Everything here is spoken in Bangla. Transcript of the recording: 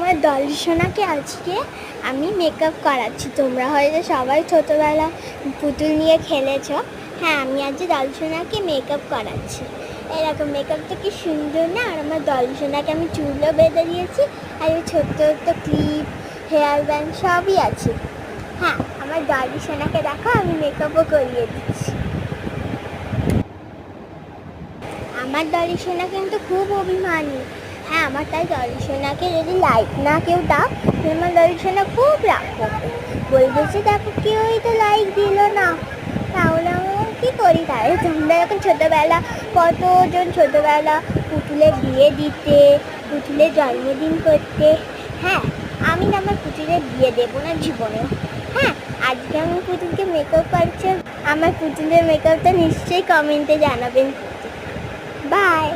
আমার ডলি সোনাকে আজকে আমি মেকআপ করাচ্ছি। তোমরা হয়তো সবাই ছোটোবেলা পুতুল নিয়ে খেলেছো। হ্যাঁ, আমি আজ ডলি সোনাকে মেকআপ করাচ্ছি। এরকম মেকআপটা কি সুন্দর না? আর আমার ডলি সোনাকে আমি চুলও বেঁধে দিয়েছি, আর এই ছোট্ট ছোট্ট ক্লিপ, হেয়ার ব্যান্ড সবই আছে। হ্যাঁ, আমার ডলি সোনাকে দেখো, আমি মেকআপও করিয়ে দিচ্ছি। আমার ডলি সোনা কিন্তু খুব অভিমানী। হ্যাঁ, আমার তাই ডলি সোনাকে যদি লাইক না কেউ দাও, আমার ডলি সোনা খুব রাগ করবে, বলবে যে দেখো কেউই তো লাইক দিল না, তাহলে আমি কী করি? তাহলে তোমরা যখন ছোটোবেলা কতজন ছোটোবেলা পুতুলের বিয়ে দিতে, পুতুলের জন্মদিন করতে। হ্যাঁ, আমি না আমার পুতুলের বিয়ে দেবো না জীবনেও। হ্যাঁ, আজকে আমি পুতুলকে মেকআপ করছি। আমার পুতুলের মেকআপটা নিশ্চয়ই কমেন্টে জানাবেন। বাই।